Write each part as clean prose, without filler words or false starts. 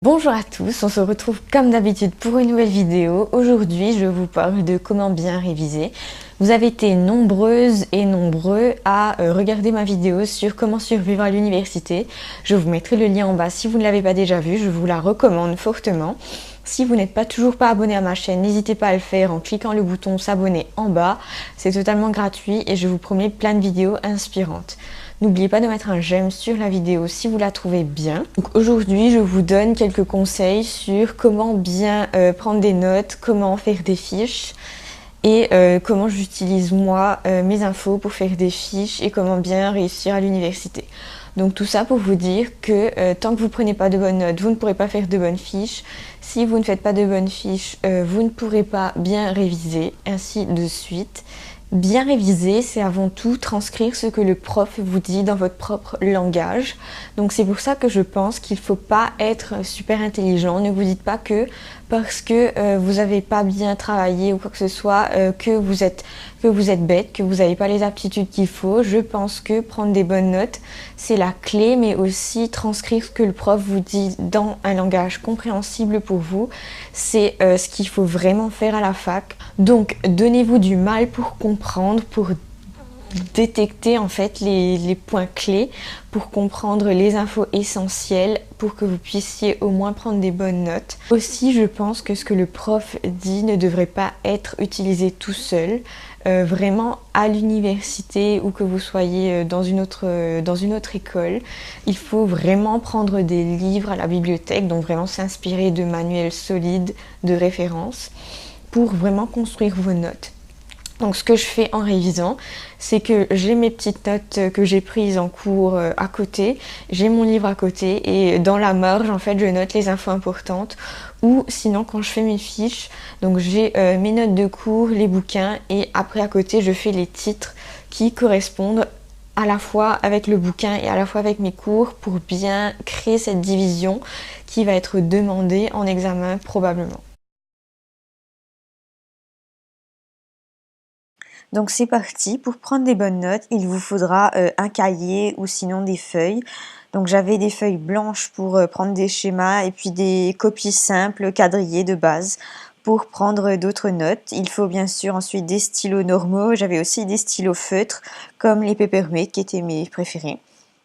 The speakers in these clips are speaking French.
Bonjour à tous, on se retrouve comme d'habitude pour une nouvelle vidéo. Aujourd'hui, je vous parle de comment bien réviser. Vous avez été nombreuses et nombreux à regarder ma vidéo sur comment survivre à l'université. Je vous mettrai le lien en bas si vous ne l'avez pas déjà vu, je vous la recommande fortement. Si vous n'êtes toujours pas abonné à ma chaîne, n'hésitez pas à le faire en cliquant le bouton s'abonner en bas. C'est totalement gratuit et je vous promets plein de vidéos inspirantes. N'oubliez pas de mettre un j'aime sur la vidéo si vous la trouvez bien. Donc aujourd'hui, je vous donne quelques conseils sur comment bien prendre des notes, comment faire des fiches et comment j'utilise moi mes infos pour faire des fiches et comment bien réussir à l'université. Donc tout ça pour vous dire que tant que vous ne prenez pas de bonnes notes, vous ne pourrez pas faire de bonnes fiches. Si vous ne faites pas de bonnes fiches, vous ne pourrez pas bien réviser, ainsi de suite. Bien réviser, c'est avant tout transcrire ce que le prof vous dit dans votre propre langage. Donc c'est pour ça que je pense qu'il ne faut pas être super intelligent. Ne vous dites pas que parce que vous n'avez pas bien travaillé ou quoi que ce soit, que vous êtes bête, que vous n'avez pas les aptitudes qu'il faut. Je pense que prendre des bonnes notes, c'est la clé, mais aussi transcrire ce que le prof vous dit dans un langage compréhensible pour vous. C'est ce qu'il faut vraiment faire à la fac. Donc donnez-vous du mal pour comprendre, pour détecter en fait les points clés, pour comprendre les infos essentielles, pour que vous puissiez au moins prendre des bonnes notes. Aussi, je pense que ce que le prof dit ne devrait pas être utilisé tout seul. Vraiment à l'université ou que vous soyez dans une autre école, il faut vraiment prendre des livres à la bibliothèque, donc vraiment s'inspirer de manuels solides, de références, pour vraiment construire vos notes. Donc ce que je fais en révisant, c'est que j'ai mes petites notes que j'ai prises en cours à côté, j'ai mon livre à côté et dans la marge en fait je note les infos importantes, ou sinon quand je fais mes fiches, donc j'ai mes notes de cours, les bouquins, et après à côté je fais les titres qui correspondent à la fois avec le bouquin et à la fois avec mes cours pour bien créer cette division qui va être demandée en examen probablement. Donc c'est parti, pour prendre des bonnes notes, il vous faudra un cahier ou sinon des feuilles. Donc j'avais des feuilles blanches pour prendre des schémas et puis des copies simples, quadrillées de base pour prendre d'autres notes. Il faut bien sûr ensuite des stylos normaux, j'avais aussi des stylos feutres comme les Papermate qui étaient mes préférés.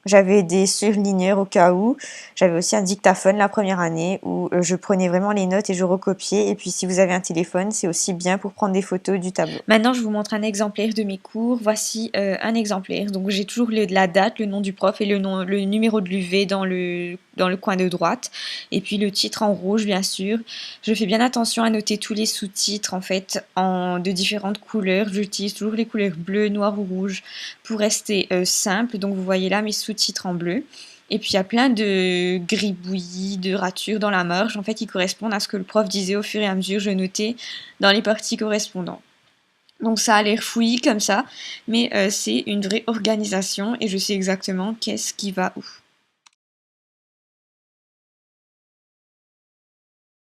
J'avais des surligneurs au cas où. J'avais aussi un dictaphone la première année où je prenais vraiment les notes et je recopiais. Et puis si vous avez un téléphone, c'est aussi bien pour prendre des photos du tableau. Maintenant, je vous montre un exemplaire de mes cours. Voici un exemplaire. Donc j'ai toujours la date, le nom du prof et le numéro de l'UV dans le coin de droite. Et puis le titre en rouge, bien sûr. Je fais bien attention à noter tous les sous-titres en fait de différentes couleurs. J'utilise toujours les couleurs bleu, noir ou rouge pour rester simple. Donc vous voyez là mes sous-titres en bleu. Et puis il y a plein de gribouillis, de ratures dans la marge, en fait, qui correspondent à ce que le prof disait au fur et à mesure. Je notais dans les parties correspondantes. Donc ça a l'air fouillis comme ça, mais c'est une vraie organisation et je sais exactement qu'est-ce qui va où.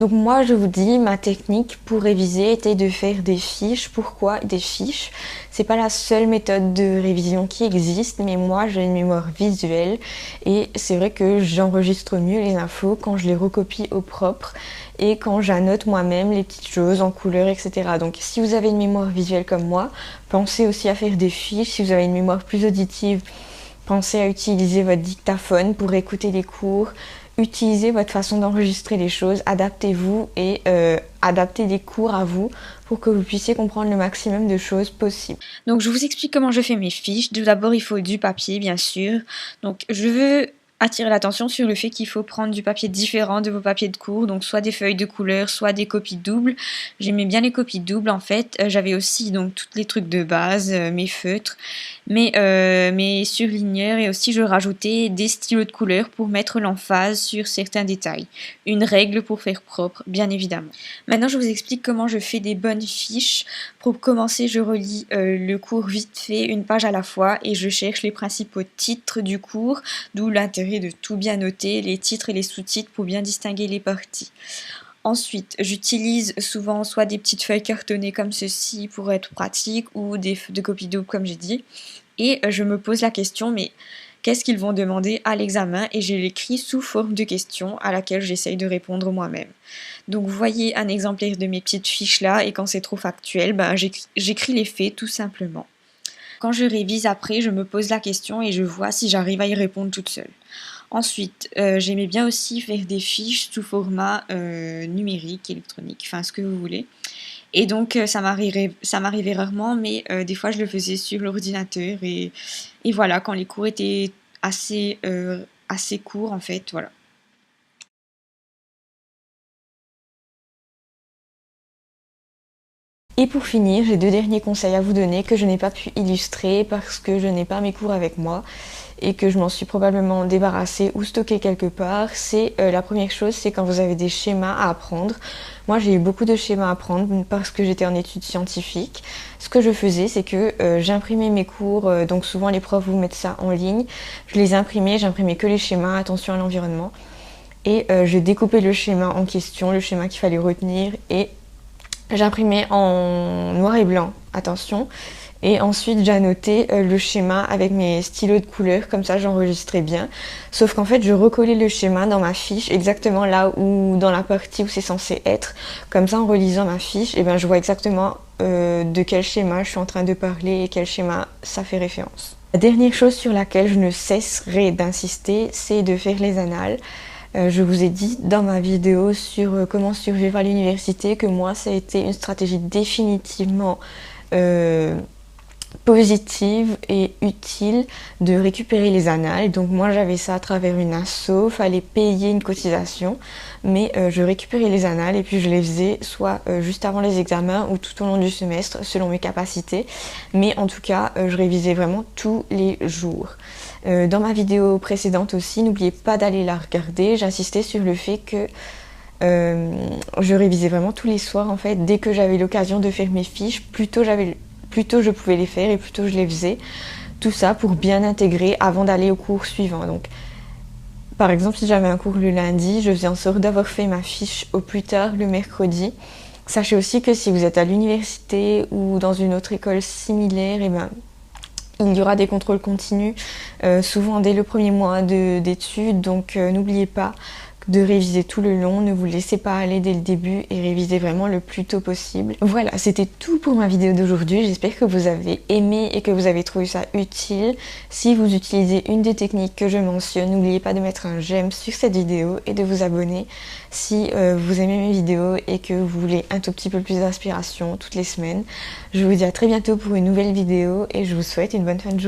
Donc moi je vous dis, ma technique pour réviser était de faire des fiches. Pourquoi des fiches? C'est pas la seule méthode de révision qui existe, mais moi j'ai une mémoire visuelle et c'est vrai que j'enregistre mieux les infos quand je les recopie au propre et quand j'annote moi-même les petites choses en couleur, etc. Donc si vous avez une mémoire visuelle comme moi, pensez aussi à faire des fiches. Si vous avez une mémoire plus auditive, pensez à utiliser votre dictaphone pour écouter les cours. Utilisez votre façon d'enregistrer les choses, adaptez-vous et adaptez les cours à vous pour que vous puissiez comprendre le maximum de choses possibles. Donc je vous explique comment je fais mes fiches. Tout d'abord il faut du papier bien sûr. Donc je veux attirer l'attention sur le fait qu'il faut prendre du papier différent de vos papiers de cours, donc soit des feuilles de couleur, soit des copies doubles. J'aimais bien les copies doubles en fait. J'avais aussi donc tous les trucs de base, mes feutres, mes surligneurs et aussi je rajoutais des stylos de couleur pour mettre l'emphase sur certains détails. Une règle pour faire propre, bien évidemment. Maintenant je vous explique comment je fais des bonnes fiches. Pour commencer, je relis le cours vite fait, une page à la fois, et je cherche les principaux titres du cours, d'où l'intérêt de tout bien noter, les titres et les sous-titres pour bien distinguer les parties. Ensuite, j'utilise souvent soit des petites feuilles cartonnées comme ceci pour être pratique ou des copies doubles comme j'ai dit. Et je me pose la question, mais qu'est-ce qu'ils vont demander à l'examen et je l'écris sous forme de question à laquelle j'essaye de répondre moi-même. Donc vous voyez un exemplaire de mes petites fiches là et quand c'est trop factuel, ben, j'écris les faits tout simplement. Quand je révise après, je me pose la question et je vois si j'arrive à y répondre toute seule. Ensuite, j'aimais bien aussi faire des fiches sous format numérique, électronique, enfin ce que vous voulez. Et donc ça m'arrivait rarement, mais des fois je le faisais sur l'ordinateur et voilà, quand les cours étaient assez courts en fait, voilà. Et pour finir, j'ai deux derniers conseils à vous donner que je n'ai pas pu illustrer parce que je n'ai pas mes cours avec moi et que je m'en suis probablement débarrassée ou stocké quelque part. C'est la première chose, c'est quand vous avez des schémas à apprendre. Moi, j'ai eu beaucoup de schémas à apprendre parce que j'étais en études scientifiques. Ce que je faisais, c'est que j'imprimais mes cours, donc souvent les profs vous mettent ça en ligne. Je les imprimais, j'imprimais que les schémas, attention à l'environnement. Et je découpais le schéma en question, le schéma qu'il fallait retenir et j'imprimais en noir et blanc, attention. Et ensuite, j'annotais le schéma avec mes stylos de couleur, comme ça j'enregistrais bien. Sauf qu'en fait, je recollais le schéma dans ma fiche, exactement là où, dans la partie où c'est censé être. Comme ça, en relisant ma fiche, et ben, je vois exactement de quel schéma je suis en train de parler et quel schéma ça fait référence. La dernière chose sur laquelle je ne cesserai d'insister, c'est de faire les annales. Je vous ai dit dans ma vidéo sur comment survivre à l'université que moi, ça a été une stratégie définitivement positive et utile de récupérer les annales. Donc moi j'avais ça à travers une asso, fallait payer une cotisation, mais je récupérais les annales et puis je les faisais soit juste avant les examens ou tout au long du semestre selon mes capacités, mais en tout cas je révisais vraiment tous les jours. Dans ma vidéo précédente aussi, n'oubliez pas d'aller la regarder, j'insistais sur le fait que je révisais vraiment tous les soirs en fait, dès que j'avais l'occasion de faire mes fiches, plutôt je pouvais les faire et plutôt je les faisais. Tout ça pour bien intégrer avant d'aller au cours suivant. Donc, par exemple, si j'avais un cours le lundi, je faisais en sorte d'avoir fait ma fiche au plus tard le mercredi. Sachez aussi que si vous êtes à l'université ou dans une autre école similaire, et ben, il y aura des contrôles continus, souvent dès le premier mois d'études. Donc, n'oubliez pas de réviser tout le long, ne vous laissez pas aller dès le début et révisez vraiment le plus tôt possible. Voilà, c'était tout pour ma vidéo d'aujourd'hui. J'espère que vous avez aimé et que vous avez trouvé ça utile. Si vous utilisez une des techniques que je mentionne, n'oubliez pas de mettre un j'aime sur cette vidéo et de vous abonner si vous aimez mes vidéos et que vous voulez un tout petit peu plus d'inspiration toutes les semaines. Je vous dis à très bientôt pour une nouvelle vidéo et je vous souhaite une bonne fin de journée.